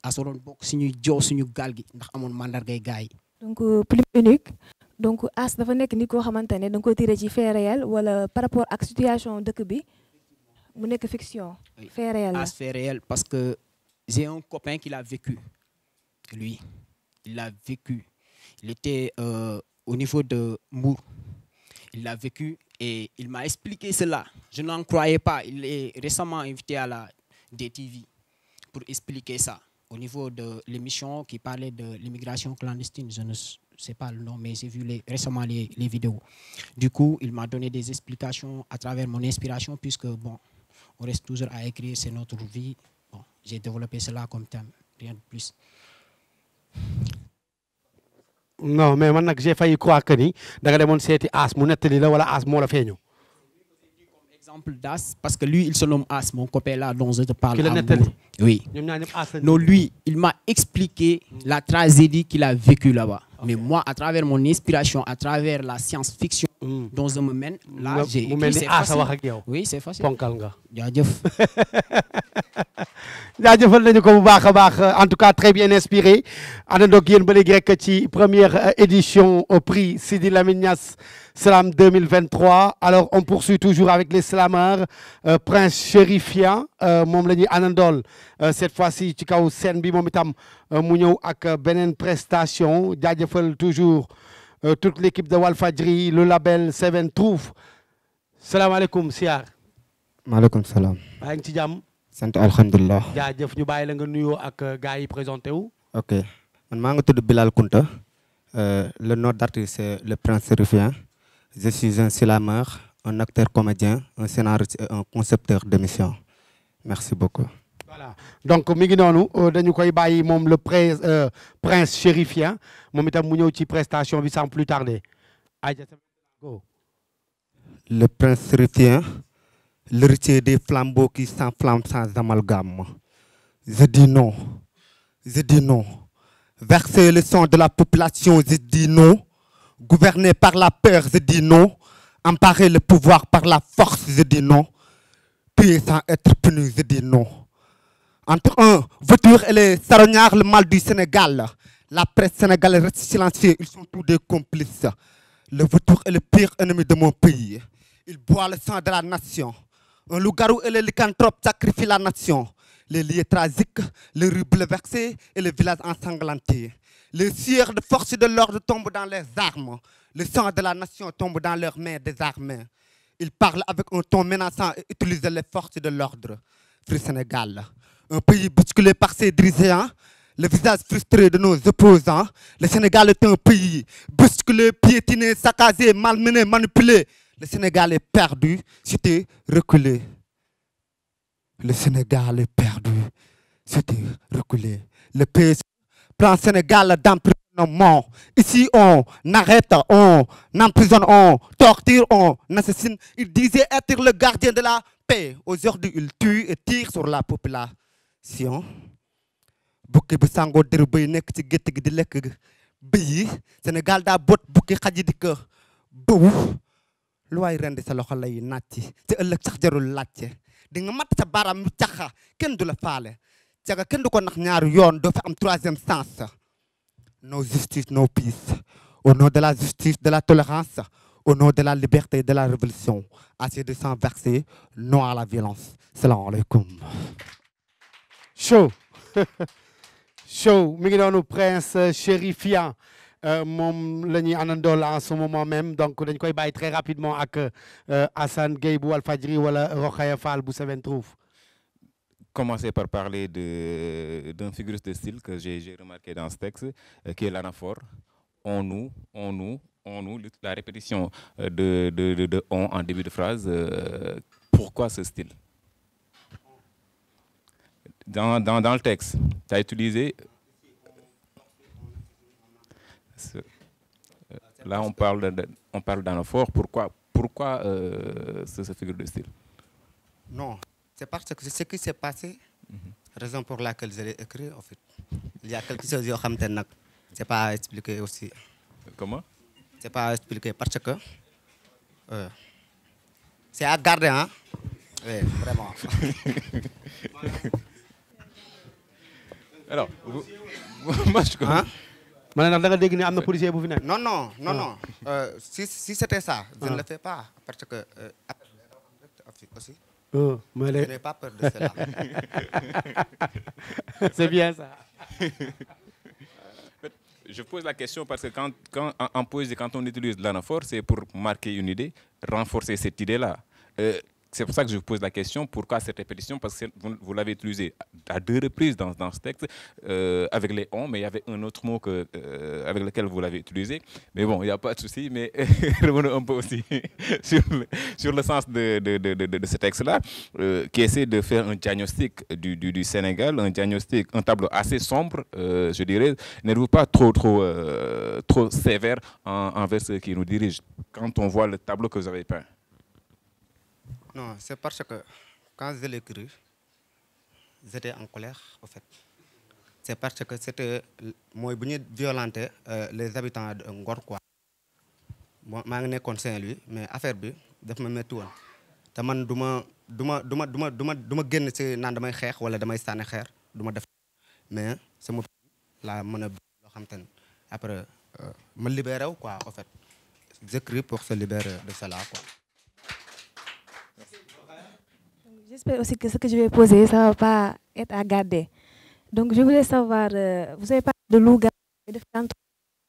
As waroon bokk ci ñuy jow suñu gaal gi ndax amoon mandargay gaay yi. Donc plume unique. Donc As dafa nekk nit koo xamante ne da nga koy tiré ci fait réel wala par rapport ak situation dëkk bi mu nekk fiction. Fait réel la. As fait réel parce que j'ai un copain qui l'a vécu. Lui, il l'a vécu. Il était au niveau de Mbour. Il l'a vécu et il m'a expliqué cela. Je n'en croyais pas. Il est récemment invité à la DTV pour expliquer ça. Au niveau de l'émission qui parlait de l'immigration clandestine, je ne sais pas le nom, mais j'ai vu récemment les vidéos. Du coup, il m'a donné des explications à travers mon inspiration, puisque bon, on reste toujours à écrire, c'est notre vie. Bon, j'ai développé cela comme thème, rien de plus. Non, mais man nag j'ai failli croire que ni da nga demoon seeti As mu nettali la wala As moo la feeñu. Exemple d'As, parce que lui, il se nomme As, mon copain là dont je te parle. Qui le nettali. Oui. Non, lui, il m'a expliqué la tragédie qu'il a vécue là-bas. Okay. Mais moi, à travers mon inspiration, à travers la science-fiction dont je me mène, là, j'ai écrit, c'est facile. Oui, c'est facile. Ponkal nga. Jaajëf. jaajëfal nañu ko bu baax a baax en tout cas très bien inspiré àndandoog yéen ba léegi rek ci première édition au prix Sidi Lamine Niass Slam 2023. Alors on poursuit toujours avec les slameurs Prince Chérifien moom la ñuy àndandool cette fois-ci ci kaw scène bi moom itam mu ñëw ak beneen prestation jaajëfal toujours toute l'équipe de Walfadjri, le label Seven Truth. salaamaaleykum siyaar. maaleykum salaam. maa ngi ci jàmm. sant alhamdulilah. jaajëf ñu bàyyi la nga nuyoo ak gars yi présenté wu. ok man maa ngi tudd Bilal Kunta. Le nom d'artiste c'est le Prince Chérifien. Je suis un slameur, un acteur comédien, un scénariste et un concepteur d'émission. Merci beaucoup. Voilà donc mi ngi noonu dañu koy bàyyi moom le Prince Chérifien moom itam mu ñëw ci prestation bi sans plus tarder. Le Prince Chérifien, l'héritier des flambeaux qui s'enflamment sans amalgame. Je dis non. Je dis non. Verser le sang de la population, je dis non. Gouverner par la peur, je dis non. Emparer le pouvoir par la force, je dis non. Tuer sans être puni, je dis non. Entre un vautour et les charognards, le mal du Sénégal. La presse sénégalaise reste silencieuse, ils sont tous des complices. Le vautour est le pire ennemi de mon pays. Il boit le sang de la nation. Un loup-garou et les lycanthropes sacrifient la nation. Les lieux tragiques, les rues bouleversées et les villages ensanglantés. Les sieurs de force de l'ordre tombent dans les armes. Le sang de la nation tombe dans leurs mains désarmées. Ils parlent avec un ton menaçant et utilisent les forces de l'ordre. Free Sénégal, un pays bousculé par ses dirigeants, le visage frustré de nos opposants. Le Sénégal est un pays bousculé, piétiné, saccagé, malmené, manipulé. Le Sénégal est perdu, c'était reculé. Le Sénégal est perdu, c'était reculé. Le pays prend Sénégal d'emprise Non, ici on arrête, on emprisonne, on torture, on assassine. Il disait être le gardien de la paix. Aujourd'hui, il tue et tire sur la population. Bukki bu sango der bay nek ci gett gi di lek bëy Sénégal da bot bukki xaji di ko bëw lu way rendi sa loxo lay natti te ëlëk sax jarul laccé di nga mat sa baram mu taxa kenn du la faale jaga kenn du ko nax ñaar yoon do fi am troisième sens. No justice, no peace. Au nom de la justice, de la tolérance, au nom de la liberté et de la révolution, assez de sang versé, non à la violence. Salam alaikum. Chaud. Chaud. Mi ngi noonu Prince Chérifia moom la ñuy àndandoo en ce moment même donc dañ koy bàyyi très rapidement ak Assane Gueye bu Walfadjri wala Rokhaya Fall bu Seven Trouve. Commencer par parler d'un figure de style que j'ai remarqué dans ce texte, qui est l'anaphore. On nous, la répétition de on en début de phrase. Pourquoi ce style? Dans le texte, tu as utilisé... Là, on parle d'anaphore. Pourquoi ce figure de style? Non. C'est parce que c'est ce qui s'est passé, raison pour laquelle je l'ai écrit, en fait. Il y a quelque chose que c'est pas à expliquer aussi. Comment? C'est pas à expliquer parce que c'est à garder, hein? Oui, vraiment. Alors, moi je comprends. Non. Si c'était ça, je ne le fais pas. Parce que aussi. Je n'ai pas peur de cela. C'est bien ça. Je pose la question parce que en poésie, quand on utilise l'anaphore, c'est pour marquer une idée, renforcer cette idée-là. C'est pour ça que je vous pose la question, pourquoi cette répétition? Parce que vous l'avez utilisé à 2 reprises dans ce texte, avec les on, mais il y avait un autre mot avec lequel vous l'avez utilisé. Mais bon, il n'y a pas de souci, mais revenons un peu aussi sur le sens de ce texte-là, qui essaie de faire un diagnostic du Sénégal, un tableau assez sombre, je dirais. N'êtes-vous pas trop sévère envers ceux qui nous dirigent, quand on voit le tableau que vous avez peint? Non, c'est parce que quand je l'ai écrit, j'étais en colère, en fait. C'est parce que c'était moi qui violenté les habitants de Ngor, quoi. Moi, je suis né Saint-Louis, mais l'affaire bi daf ma metti won. Té man duma génn ci nan damay xex wala damay sané xeer, duma def. Mais sama la mëna lo xam tane après me libérer quoi, en fait. J'écris pour se libérer de cela, quoi. J'espère aussi que ce que je vais poser, ça ne va pas être à garder. Donc, je voulais savoir, vous avez parlé de loup-garou et de fantôme.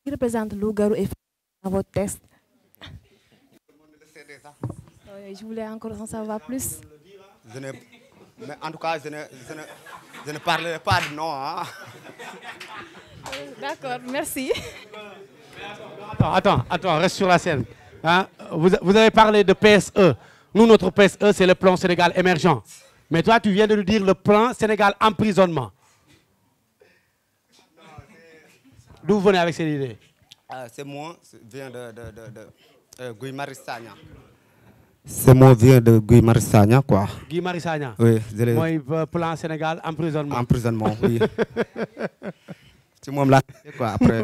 Qui représente loup-garou et fantôme dans votre texte? Je voulais encore en savoir plus. Mais en tout cas, je ne parlerai pas de nom. Hein? D'accord, merci. Attends, reste sur la scène. Hein? Vous avez parlé de PSE. Nous, notre PSE, c'est le plan Sénégal émergent. Mais toi, tu viens de nous dire le plan Sénégal emprisonnement. D'où vous venez avec cette idée? C'est moi, vient de Guy Marius Sagna. C'est moi, vient de Guy Marius Sagna, quoi. Guy Marius Sagna? Oui. Moi, plan Sénégal emprisonnement. Emprisonnement, oui. C'est moi, là, quoi, après.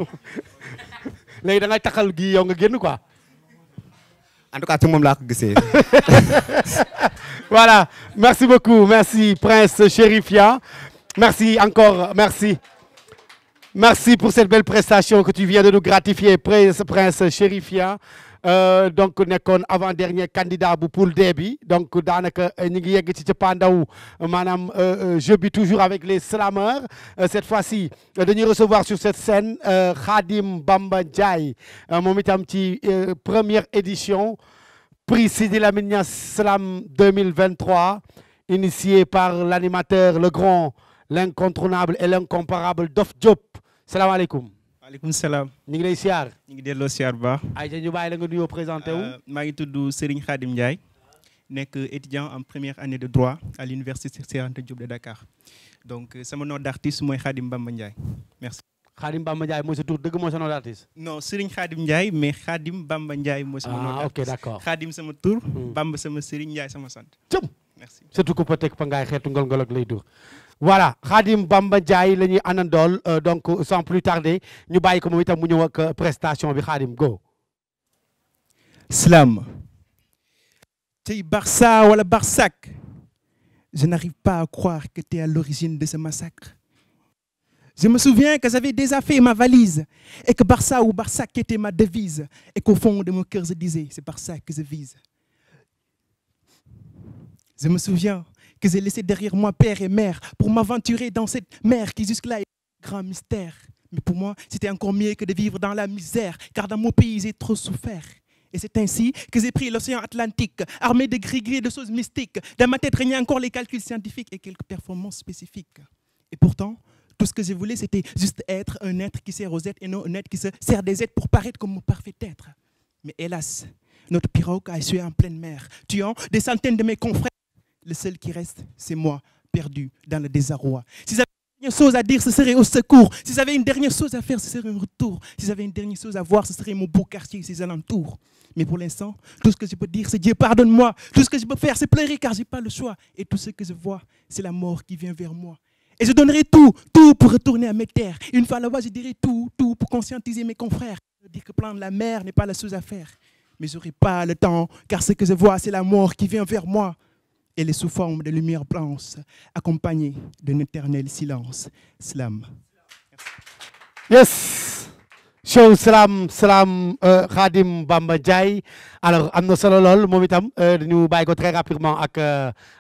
Là, tu as takal Guy, yow nga génn, quoi. En tout cas, tout le monde l'a gissé. Voilà, merci beaucoup, merci Prince Chérifia. Merci encore, merci. Merci pour cette belle prestation que tu viens de nous gratifier, Prince Chérifia. Donc nekkoon avant-dernier candidat bu poule D bi donc daanaka ñu ngi yegg ci cappaandaw maanaam jeu bi toujours avec les slameurs. Cette fois-ci dañuy recevoir sur cette scène Khadim Bamba Ndiaye moom itam ci première édition prix Sidi Lamine Niass Slam 2023 initié par l'animateur le grand, l'incontournable et l'incomparable Dof Diop. Salam alaikum. Aleykum salam. ñu ngi lay siyaar. ñu ngi delloo siyaar bu baax. ay ñu bàyyi la nga nuyoo présenté wu. maa ngi tudd Serigne Khadim Ndiaye nekk étudiant en première année de droit à l'université Cheikh Anta Diop de Dakar donc sama nom d'artiste mooy Khadim Bamba Ndiaye merci. Khadim Bamba Ndiaye mooy sa tur dëgg mooy sa nom d'artiste. Non, Serigne Khadim Ndiaye, mais Khadim Bamba Ndiaye mooy sama nom d'artiste. Ok, d'accord. Khadim sama tur, Bamba sama Serigne Ndiaye sama sant. Merci. Surtout ku peut-être pa ngaay xeetu ngol-ngol ak lay dur. Voilà, Khadim Bamba Ndiaye la ñuy àndandool donc sans plus tarder ñu bàyyi ko moom itam mu ñëw ak prestation bi Khadim go. Slam. T'es Barça ou la Barsac. Je n'arrive pas à croire que tu es à l'origine de ce massacre. Je me souviens que j'avais déjà fait ma valise et que Barça ou Barsac était ma devise et qu'au fond de mon cœur je disais c'est Barça que je vise. Je me souviens que j'ai laissé derrière moi père et mère pour m'aventurer dans cette mer qui jusque-là est un grand mystère. Mais pour moi, c'était encore mieux que de vivre dans la misère, car dans mon pays, j'ai trop souffert. Et c'est ainsi que j'ai pris l'océan Atlantique, armé de gris-gris de choses mystiques. Dans ma tête régnaient encore les calculs scientifiques et quelques performances spécifiques. Et pourtant, tout ce que je voulais, c'était juste être un être qui sert aux êtres et non un être qui se sert des êtres pour paraître comme mon parfait être. Mais hélas, notre pirogue a échoué en pleine mer, tuant des centaines de mes confrères. Le seul qui reste, c'est moi, perdu dans le désarroi. Si j'avais une dernière chose à dire, ce serait au secours. Si j'avais une dernière chose à faire, ce serait un retour. Si j'avais une dernière chose à voir, ce serait mon beau quartier et ses alentours. Mais pour l'instant, tout ce que je peux dire, c'est Dieu, pardonne-moi. Tout ce que je peux faire, c'est pleurer car je n'ai pas le choix. Et tout ce que je vois, c'est la mort qui vient vers moi. Et je donnerai tout pour retourner à mes terres. Une fois là-bas, je dirai tout pour conscientiser mes confrères. Dire que prendre la mer n'est pas la chose à faire. Mais je n'aurai pas le temps, car ce que je vois, c'est la mort qui vient vers moi. Elle est sous forme de lumière blanche, accompagnée d'un éternel silence. Slam. Yes. Show Slam Khadim Bamba Ndiaye. Alors am na solo lool moom itam ñu bàyyi ko très rapidement ak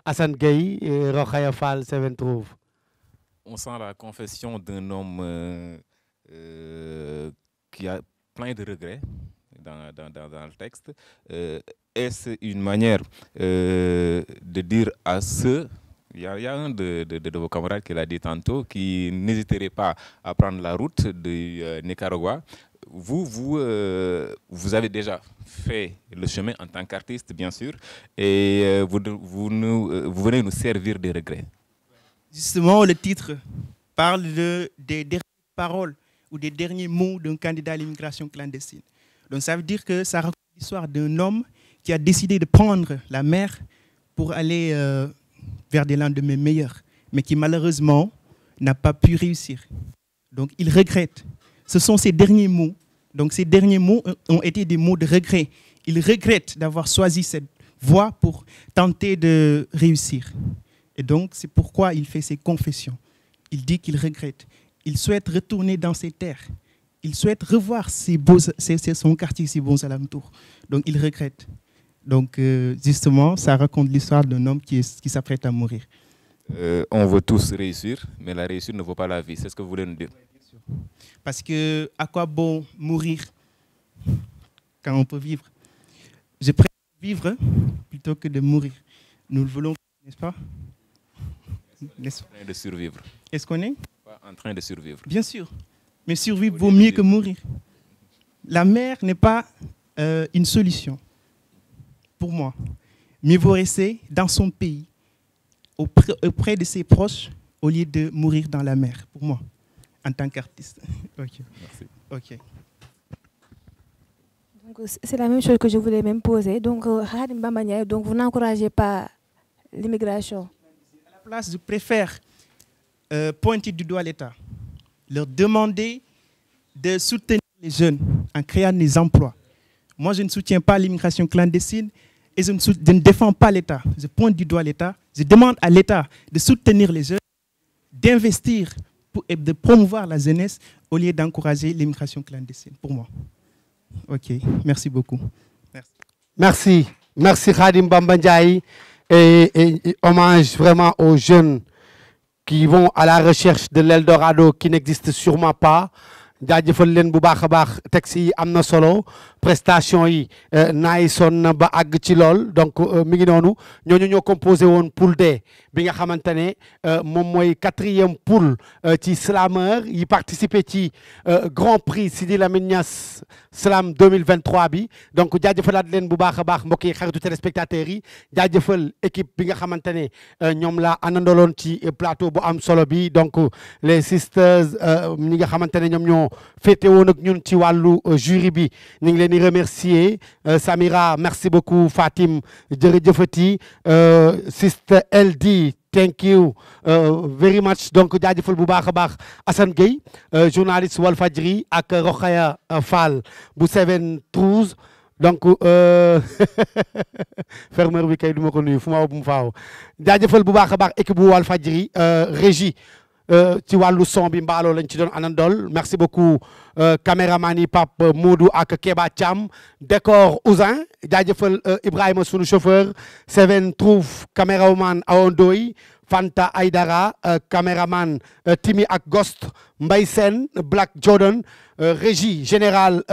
Assane Gueye Rokhaya Fall Seven Trouve. On sent la confession d'un homme qui a plein de regrets dans le texte. Est-ce une manière de dire à ceux, il y a un de vos camarades qui l'a dit tantôt, qui n'hésiterait pas à prendre la route de Nicaragua. Vous avez déjà fait le chemin en tant qu'artiste, bien sûr, et vous venez nous servir des regrets. Justement, le titre parle des dernières paroles ou des derniers mots d'un candidat à l'immigration clandestine. Donc ça veut dire que ça raconte l'histoire d'un homme qui a décidé de prendre la mer pour aller vers des lendemains meilleurs, mais qui malheureusement n'a pas pu réussir. Donc il regrette. Ce sont ses derniers mots. Donc ces derniers mots ont été des mots de regret. Il regrette d'avoir choisi cette voie pour tenter de réussir. Et donc c'est pourquoi il fait ses confessions. Il dit qu'il regrette. Il souhaite retourner dans ses terres. Il souhaite revoir son quartier, ses bons alentours. Donc il regrette. Donc justement, ça raconte l'histoire d'un homme qui s'apprête à mourir. On veut tous réussir, mais la réussite ne vaut pas la vie. C'est ce que vous voulez nous dire. Parce que à quoi bon mourir quand on peut vivre? Je préfère vivre plutôt que de mourir. Nous le voulons, n'est-ce pas? En train de survivre. Est-ce qu'on est? Pas en train de survivre. Bien sûr. Mais survivre vaut mieux que mourir. La mer n'est pas une solution. Pour moi, mieux vaut rester dans son pays, auprès de ses proches, au lieu de mourir dans la mer, pour moi, en tant qu'artiste. Okay. Merci. Okay. C'est la même chose que je voulais même poser. Donc, Khadim Bamba Ndiaye, donc vous n'encouragez pas l'immigration? À la place, je préfère pointer du doigt l'État, leur demander de soutenir les jeunes en créant des emplois. Moi, je ne soutiens pas l'immigration clandestine et je ne défends pas l'État. Je pointe du doigt l'État. Je demande à l'État de soutenir les jeunes, d'investir et de promouvoir la jeunesse au lieu d'encourager l'immigration clandestine, pour moi. Ok, merci beaucoup. Merci. Merci Khadim Bamba Ndiaye et hommage vraiment aux jeunes qui vont à la recherche de l'Eldorado qui n'existe sûrement pas. jaajëfal leen bu baax a baax texte yi am na solo prestation yi naay son ba àgg ci lool donc mi ngi noonu ñooñu ñoo composé woon poule D bi nga xamante ne moom mooy 4e poule ci slameur yi participer ci Grand Prix Sidi Lamine Niass Slam 2023 bi donc jaajëfalaat leen bu baax a baax mbokk yi xaritu téléspectateurs yi jaajëfal équipe bi nga xamante ne ñoom la àndandoloon ci plateau bu am solo bi donc les sisters ñi nga xamante ne ñoom ñoo féete woon ak ñun ci wàllu jury bi ñu ngi leen di remercier Samira merci beaucoup Fatim jërëjëfati sister LD thank you very much donc jaajëfal bu baax a baax Assane Gueye journaliste Walfadjri ak Rokhaya Fall bu Seven Trouze donc fermeur bi kay du ma ko nuyu fu ma woo bu mu faaw jaajëfal bu baax a baax équipe bu Walfadjri régie ci wàllu son bi mbaaloo lañ ci doon anandol merci beaucoup caméraman yi Pape Modou ak Keba Thiam décor Ousin jaajëfal Ibrahima sunu chauffeur Seven Trouve caméraman Aondoy Fanta Aydara caméraman Timi ak Ghost Mbaye Sen Black Jordan régie générale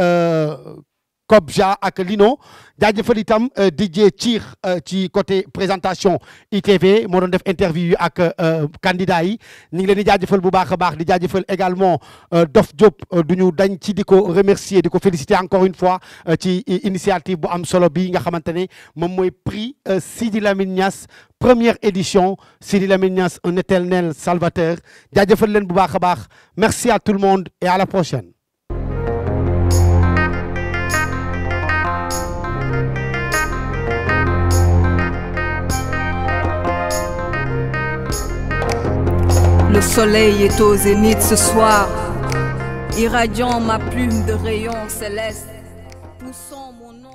Kobja ak Lino jaajëfal itam DJ Thir ci côté présentation ITV moo doon def interview yi ak candidat yi ñu ngi leen di jaajëfal bu baax a baax di jaajëfal également Dof Diop du ñu dañ ci di ko remercier di ko féliciter encore une fois ci initiative bu am solo bi nga xamante ne moom mooy prix Sidi Lamine Niass première édition Sidi Lamine Niass un éternel salvateur jaajëfal leen bu baax a baax merci à tout le monde et à la prochaine. Le soleil est au zénith ce soir, irradiant ma plume de rayons célestes, poussant mon nom.